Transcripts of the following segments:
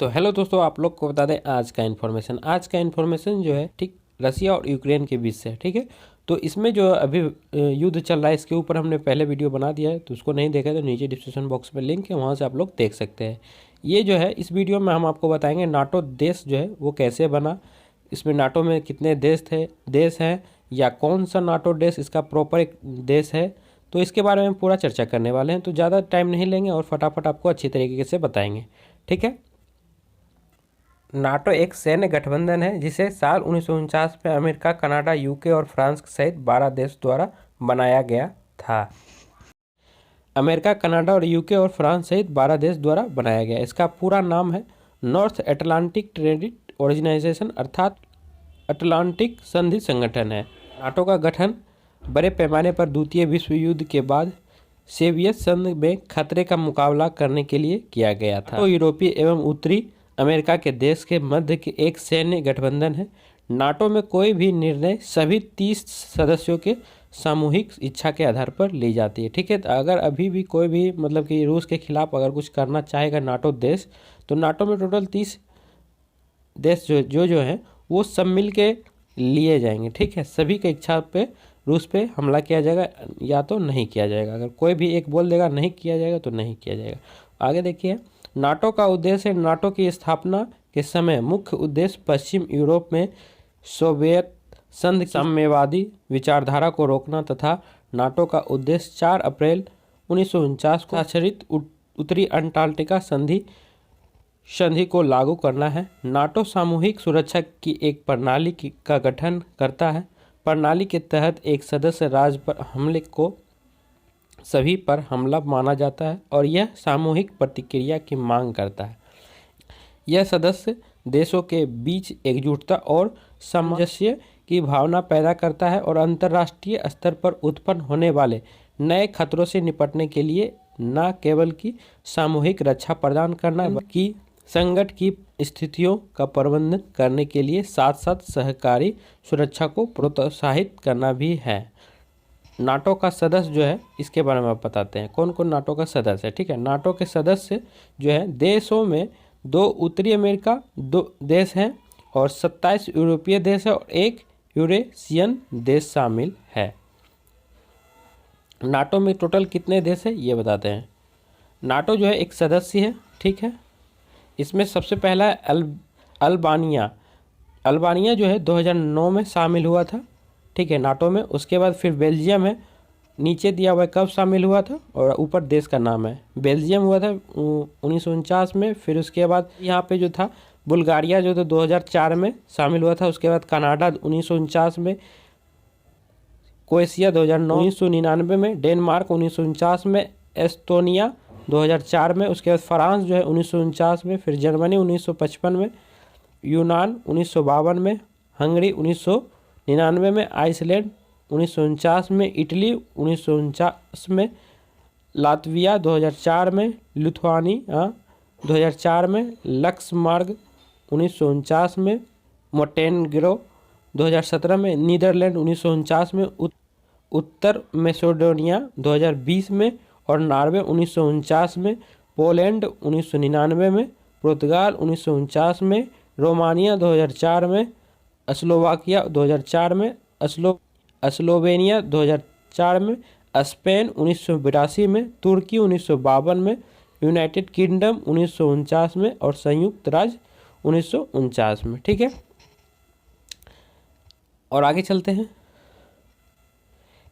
तो हेलो दोस्तों, आप लोग को बता दें आज का इन्फॉर्मेशन जो है ठीक रसिया और यूक्रेन के बीच से है। ठीक है, तो इसमें जो अभी युद्ध चल रहा है इसके ऊपर हमने पहले वीडियो बना दिया है, तो उसको नहीं देखा तो नीचे डिस्क्रिप्शन बॉक्स में लिंक है, वहाँ से आप लोग देख सकते हैं। ये जो है इस वीडियो में हम आपको बताएंगे नाटो देश जो है वो कैसे बना, इसमें नाटो में कितने देश हैं या कौन सा नाटो देश इसका प्रॉपर एक देश है, तो इसके बारे में पूरा चर्चा करने वाले हैं। तो ज़्यादा टाइम नहीं लेंगे और फटाफट आपको अच्छी तरीके से बताएंगे। ठीक है, नाटो एक सैन्य गठबंधन है जिसे साल 1949 में अमेरिका, कनाडा, यूके और फ्रांस सहित 12 देश द्वारा बनाया गया था। अमेरिका, कनाडा और यूके और फ्रांस सहित 12 देश द्वारा बनाया गया। इसका पूरा नाम है नॉर्थ अटलांटिक ट्रेडी ऑर्गेनाइजेशन, अर्थात अटलांटिक संधि संगठन है। नाटो का गठन बड़े पैमाने पर द्वितीय विश्व युद्ध के बाद सोवियत संघ में खतरे का मुकाबला करने के लिए किया गया था। तो यूरोपीय एवं उत्तरी अमेरिका के देश के मध्य के एक सैन्य गठबंधन है। नाटो में कोई भी निर्णय सभी 30 सदस्यों के सामूहिक इच्छा के आधार पर ली जाती है। ठीक है, तो अगर अभी भी कोई भी मतलब कि रूस के खिलाफ अगर कुछ करना चाहेगा नाटो देश, तो नाटो में टोटल 30 देश जो हैं वो सब मिल के लिए जाएंगे। ठीक है, सभी की इच्छा पे रूस पे हमला किया जाएगा या तो नहीं किया जाएगा। अगर कोई भी एक बोल देगा नहीं किया जाएगा तो नहीं किया जाएगा। आगे देखिए, नाटो का उद्देश्य है नाटो की स्थापना के समय मुख्य उद्देश्य पश्चिम यूरोप में सोवियत संघ साम्यवादी विचारधारा को रोकना तथा नाटो का उद्देश्य 4 अप्रैल 1949 को आचरित उत्तरी अंटार्कटिका संधि को लागू करना है। नाटो सामूहिक सुरक्षा की एक प्रणाली का गठन करता है। प्रणाली के तहत एक सदस्य राज्य पर हमले को सभी पर हमला माना जाता है और यह सामूहिक प्रतिक्रिया की मांग करता है। यह सदस्य देशों के बीच एकजुटता और सामंजस्य की भावना पैदा करता है और अंतर्राष्ट्रीय स्तर पर उत्पन्न होने वाले नए खतरों से निपटने के लिए न केवल की सामूहिक रक्षा प्रदान करना बल्कि संकट की स्थितियों का प्रबंधन करने के लिए साथ साथ सहकारी सुरक्षा को प्रोत्साहित करना भी है। नाटो का सदस्य जो है इसके बारे में आप बताते हैं कौन कौन नाटो का सदस्य है। ठीक है, नाटो के सदस्य जो है देशों में 2 उत्तरी अमेरिका 2 देश हैं और 27 यूरोपीय देश है और 1 यूरेशियन देश शामिल है। नाटो में टोटल कितने देश है ये बताते हैं। नाटो जो है एक सदस्य है। ठीक है, इसमें सबसे पहला है अल्बानिया जो है 2009 में शामिल हुआ था। ठीक है, नाटो में। उसके बाद फिर बेल्जियम है, नीचे दिया हुआ है कब शामिल हुआ था और ऊपर देश का नाम है। बेल्जियम हुआ था 1949 में। फिर उसके बाद यहाँ पे जो था बुल्गारिया जो था 2004 में शामिल हुआ था। उसके बाद कनाडा 1949 में, क्रोएशिया 2009, 1999 में, डेनमार्क 1949 में, एस्टोनिया 2004 में। उसके बाद फ्रांस जो है 1949 में, फिर जर्मनी 1955 में, यूनान 1952 में, हंगरी 1999 में, आइसलैंड 1949 में, इटली 1949 में, लातविया 2004 में, लिथुआनिया 2004 में, लक्समबर्ग 1949 में, मोंटेनेग्रो 2017 में, नीदरलैंड 1949 में, उत्तर मैसेडोनिया 2020 में और नॉर्वे 1949 में, पोलैंड 1999 में, पुर्तगाल 1949 में, रोमानिया 2004 में, स्लोवाकिया 2004 में, स्लोवेनिया 2004 में, स्पेन 1982 में, तुर्की 1952 में, यूनाइटेड किंगडम 1949 में और संयुक्त राज्य 1949 में। ठीक है, और आगे चलते हैं।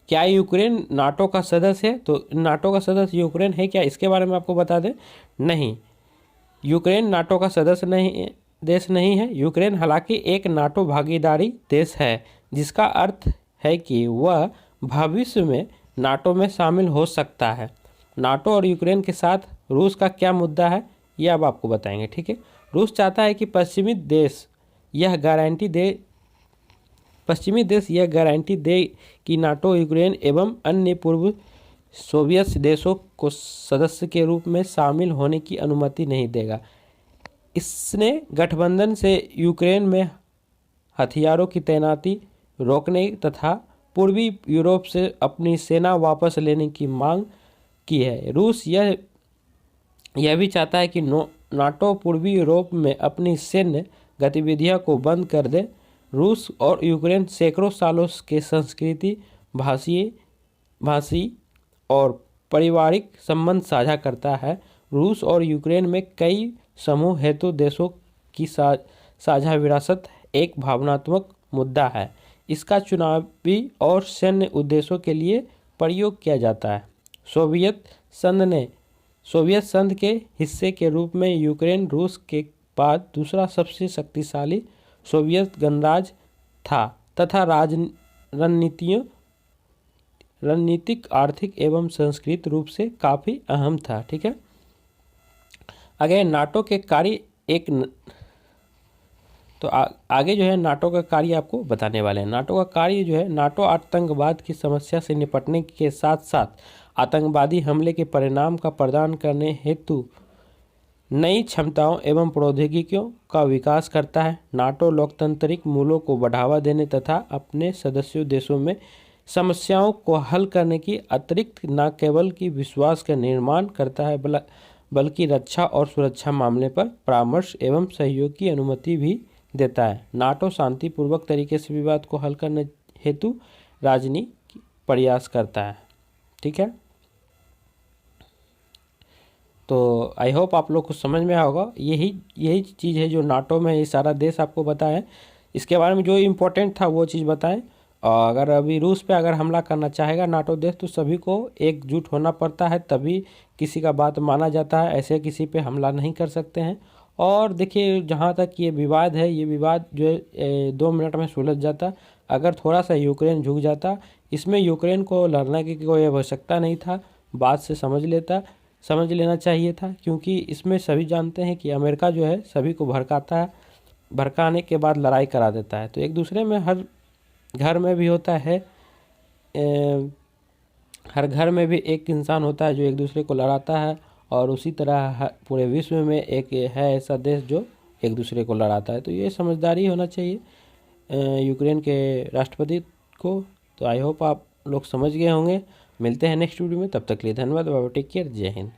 क्या यूक्रेन नाटो का सदस्य है? तो नाटो का सदस्य यूक्रेन है क्या, इसके बारे में आपको बता दें। नहीं, यूक्रेन नाटो का सदस्य देश नहीं है। यूक्रेन हालांकि एक नाटो भागीदारी देश है, जिसका अर्थ है कि वह भविष्य में नाटो में शामिल हो सकता है। नाटो और यूक्रेन के साथ रूस का क्या मुद्दा है ये अब आपको बताएंगे। ठीक है, रूस चाहता है कि पश्चिमी देश यह गारंटी दे कि नाटो यूक्रेन एवं अन्य पूर्व सोवियत देशों को सदस्य के रूप में शामिल होने की अनुमति नहीं देगा। इसने गठबंधन से यूक्रेन में हथियारों की तैनाती रोकने तथा पूर्वी यूरोप से अपनी सेना वापस लेने की मांग की है। रूस यह भी चाहता है कि नाटो पूर्वी यूरोप में अपनी सैन्य गतिविधियों को बंद कर दे। रूस और यूक्रेन सैकड़ों सालों के संस्कृति, भाषी और पारिवारिक संबंध साझा करता है। रूस और यूक्रेन में कई समूह हेतु देशों की साझा विरासत एक भावनात्मक मुद्दा है। इसका चुनावी और सैन्य उद्देश्यों के लिए प्रयोग किया जाता है। सोवियत संघ के हिस्से के रूप में यूक्रेन रूस के बाद दूसरा सबसे शक्तिशाली सोवियत गणराज्य था तथा रणनीतिक, आर्थिक एवं सांस्कृतिक रूप से काफ़ी अहम था। ठीक है, अगर नाटो के कार्य आगे जो है नाटो का कार्य आपको बताने वाले हैं। नाटो का कार्य जो है, नाटो आतंकवाद की समस्या से निपटने के साथ साथ आतंकवादी हमले के परिणाम का प्रदान करने हेतु नई क्षमताओं एवं प्रौद्योगिकियों का विकास करता है। नाटो लोकतांत्रिक मूल्यों को बढ़ावा देने तथा अपने सदस्य देशों में समस्याओं को हल करने की अतिरिक्त न केवल की विश्वास का निर्माण करता है बल्कि रक्षा और सुरक्षा मामले पर परामर्श एवं सहयोग की अनुमति भी देता है। नाटो शांतिपूर्वक तरीके से विवाद को हल करने हेतु राजनीतिक प्रयास करता है। ठीक है, तो आई होप आप लोग को समझ में आया होगा। यही चीज़ है जो नाटो में ये सारा देश आपको बताया। इसके बारे में जो इम्पोर्टेंट था वो चीज़ बताएं। और अगर अभी रूस पे अगर हमला करना चाहेगा नाटो देश तो सभी को एकजुट होना पड़ता है, तभी किसी का बात माना जाता है। ऐसे किसी पे हमला नहीं कर सकते हैं। और देखिए, जहाँ तक ये विवाद है, ये विवाद जो है 2 मिनट में सुलझ जाता अगर थोड़ा सा यूक्रेन झुक जाता। इसमें यूक्रेन को लड़ने की कोई आवश्यकता नहीं था, बात से समझ लेना चाहिए था, क्योंकि इसमें सभी जानते हैं कि अमेरिका जो है सभी को भड़काता है, भड़काने के बाद लड़ाई करा देता है। तो एक दूसरे में हर घर में भी होता है, हर घर में भी एक इंसान होता है जो एक दूसरे को लड़ाता है, और उसी तरह पूरे विश्व में एक है ऐसा देश जो एक दूसरे को लड़ाता है। तो ये समझदारी होना चाहिए यूक्रेन के राष्ट्रपति को। तो आई होप आप लोग समझ गए होंगे। मिलते हैं नेक्स्ट वीडियो में, तब तक के लिए धन्यवाद। बाय, टेक केयर, जय हिंद।